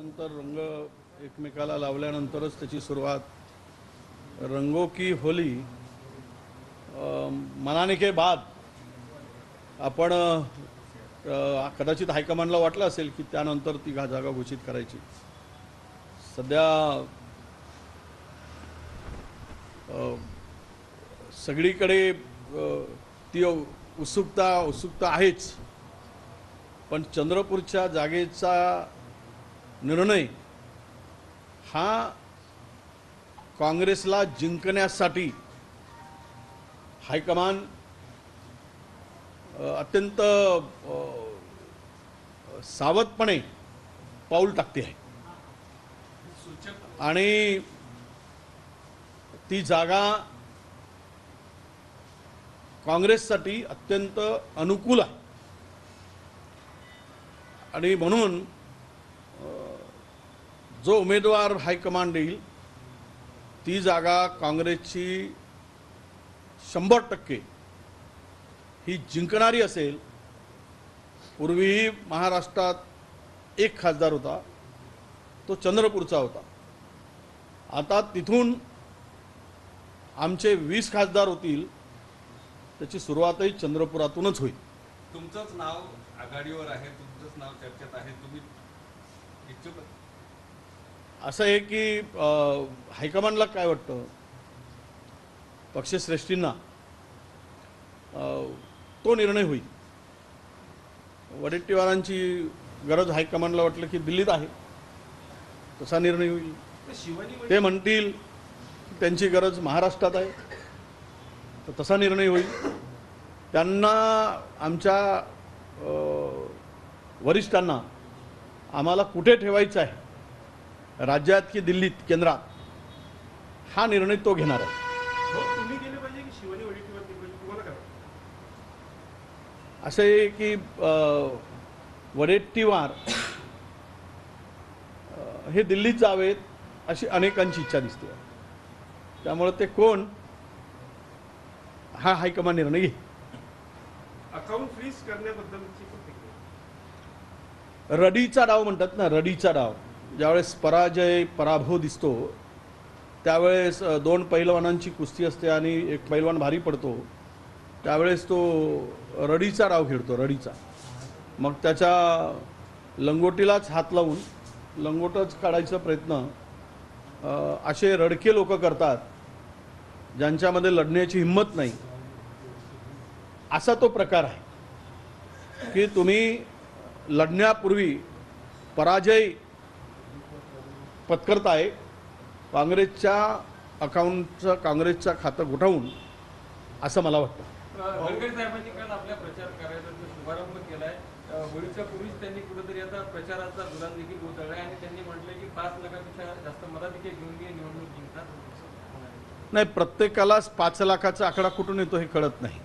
नंतर रंग एकमेकाला लावल्यानंतरच त्याची सुरुवात. रंगों की होली मनाने के बाद आपण कदाचित हायकमांडला वाटलं असेल की त्यानंतर ती जागा घोषित करायची. सध्या सगळीकडे ती उत्सुकता आहेच, पण चंद्रपूरच्या जागेचा निर्णय हा काँग्रेसला जिंकण्यासाठी हायकमान अत्यंत सावधपणे पाऊल टाकते आहे आणि ती जागा काँग्रेससाठी अत्यंत अनुकूल आहे आणि म्हणून जो उमेदवार हायकमांड देईल ती जागा काँग्रेसची 100% ही जिंकणारी असेल. पूर्वी महाराष्ट्रात एक खासदार होता, तो चंद्रपूरचा होता. आता तिथून आमचे 20 खासदार होतील, त्याची सुरुवातही चंद्रपुरातूनच होईल. तुमचंच नाव आघाडीवर आहे, तुमचंच नाव चर्चेत आहे, तुम्ही इच्छुक? असं आहे की हायकमांडला काय वाटतं, पक्षश्रेष्ठींना तो निर्णय होईल. वडेट्टीवारांची गरज हायकमांडला वाटलं की दिल्लीत आहे, तसा निर्णय होईल. ते म्हणतील त्यांची गरज महाराष्ट्रात आहे, तर तसा निर्णय होईल. त्यांना आमच्या वरिष्ठांना आम्हाला कुठे ठेवायचं आहे, राज्यात की दिल्लीत, केंद्रात, हा निर्णय तो घेणार आहे. असं आहे की वडेट्टीवार हे दिल्लीत जावेत अशी अनेकांची इच्छा दिसते. त्यामुळे ते कोण हा हायकमांड निर्णय घेईल. अकाउंट फ्रीज करण्याबद्दलची रडीचा डाव म्हणतात ना, रडीचा डाव. ज्यावेळेस पराभव दिसतो त्यावेळेस दोन पैलवानांची कुस्ती असते आणि एक पैलवान भारी पडतो, त्यावेळेस तो रडीचा डाव खेळतो, रडीचा. मग त्याच्या लंगोटीलाच हात लावून लंगोटच काढायचा प्रयत्न असे रडके लोक करतात, ज्यांच्यामध्ये लढण्याची हिंमत नाही. असा तो प्रकार आहे की तुम्ही लढण्यापूर्वी पराजय पत्करताय, काँग्रेसच्या अकाउंटचं काँग्रेसचं खातं गुठवून, असं मला वाटतं. गडकरी साहेबांनी काल आपल्या प्रचार कार्यालयाचा शुभारंभ केलाय. होळीच्या पूर्वीच त्यांनी कुठेतरी आता प्रचाराचा धुराण देखील उधळलाय आणि त्यांनी म्हटलंय की 5 लाखापेक्षा जास्त मताधिक्य घेऊन निवडणूक जिंकतात. नाही, प्रत्येकालाच 5 लाखाचा आकडा कुठून येतो हे कळत नाही.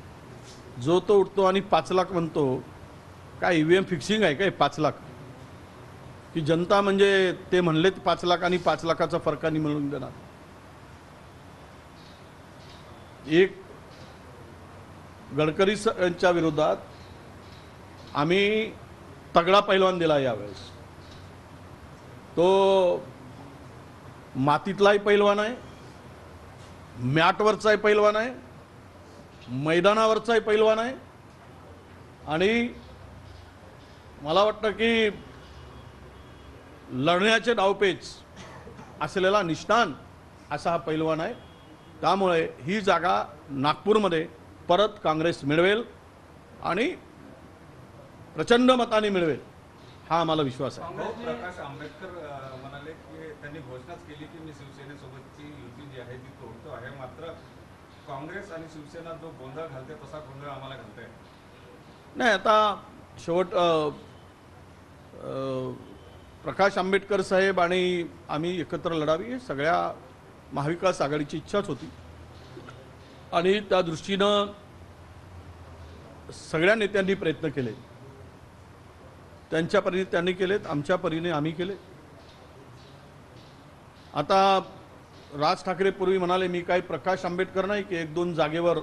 जो तो उठतो आणि 5 लाख म्हणतो. काय EVM फिक्सिंग आहे काय 5 लाख? की जनता म्हणजे ते म्हणले 5 लाख आणि 5 लाखाचा फरकाने मिळून देणार. एक गडकरी यांच्या विरोधात आम्ही तगडा पैलवान दिला यावेळेस. तो मातीतलाही पैलवान आहे, मॅटवरचाही पैलवान आहे, मैदानावरचाही पैलवान आहे आणि मला वाटतं की लढण्याचे डावपेच असलेला निष्णात असा हा पैलवान आहे. त्यामुळे ही जागा नागपूरमध्ये परत काँग्रेस मिळवेल आणि प्रचंड मताने मिळवेल, हा आम्हाला विश्वास आहे. प्रकाश आंबेडकर म्हणाले की त्यांनी घोषणाच केली की मी शिवसेनेसोबतची युती जी आहे ती तोडतो आहे, मात्र काँग्रेस आणि शिवसेना जो गोंधळ घालते तसा गोंधळ आम्हाला घालता येईल नाही. आता शेवट प्रकाश आंबेडकर साहेब आणि आम्ही एकत्र लढावी ही सगळ्या महाविकास आघाडीची इच्छाच होती आणि त्या दृष्टीनं सगळ्या नेत्यांनी प्रयत्न केले. त्यांच्या परीने त्यांनी केलेत, आमच्या परीने आम्ही केले. आता राज ठाकरे पूर्वी म्हणाले मी काय प्रकाश आंबेडकर नाही की 1-2 जागेवर.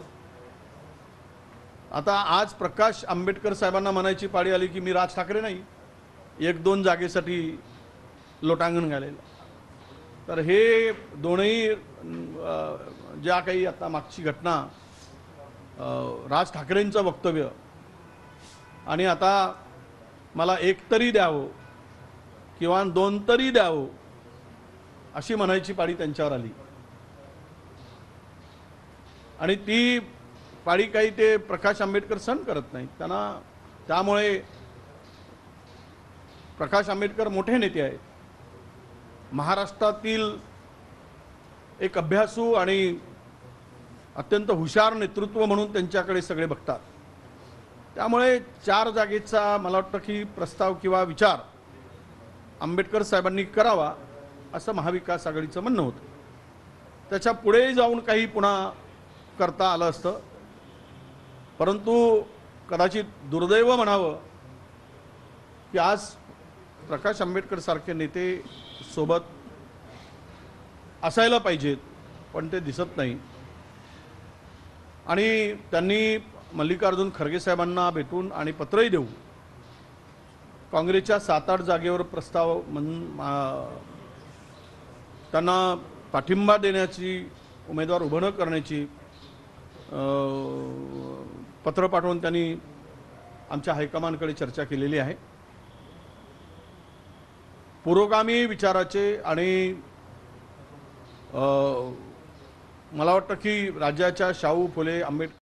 आता आज प्रकाश आंबेडकर साहेबांना म्हणायची पाळी आली की मी राज ठाकरे नाही, 1-2 जागेसाठी लोटांगण घालेलं. तर हे दोनही ज्या काही आता मागची घटना, राज ठाकरेंचं वक्तव्य आणि आता मला एक तरी द्यावं किंवा दोन तरी द्यावं अशी म्हणायची पाळी त्यांच्यावर आली. आणि ती पाळी काही ते प्रकाश आंबेडकर सहन करत नाहीत. त्यामुळे प्रकाश आंबेडकर मोठे नेते आहेत. महाराष्ट्रातील एक अभ्यासू आणि अत्यंत हुशार नेतृत्व म्हणून त्यांच्याकडे सगळे बघतात. त्यामुळे 4 जागेचा मला वाटतं की प्रस्ताव किंवा विचार आंबेडकर साहेबांनी करावा असं महाविकास आघाडीचं म्हणणं होतं. त्याच्या पुढे जाऊन काही पुन्हा करता आलं असतं, परंतु कदाचित दुर्दैव म्हणावं की आज प्रकाश आंबेडकर सारखे नेते सोबत असायला पाहिजेत, पण ते दिसत नाही. आणि त्यांनी मल्लिकार्जुन खरगे साहेबांना भेटून आणि पत्रही देऊ काँग्रेसच्या 7-8 जागेवर प्रस्ताव त्यांना पाठिंबा देण्याची, उमेदवार उभं न करण्याची पत्र पाठवून त्यांनी आमच्या हायकमांडकडे चर्चा केलेली आहे. पुरोगामी विचाराचे आणि मला वाटतं की राज्याच्या शाहू फुले आंबेडकर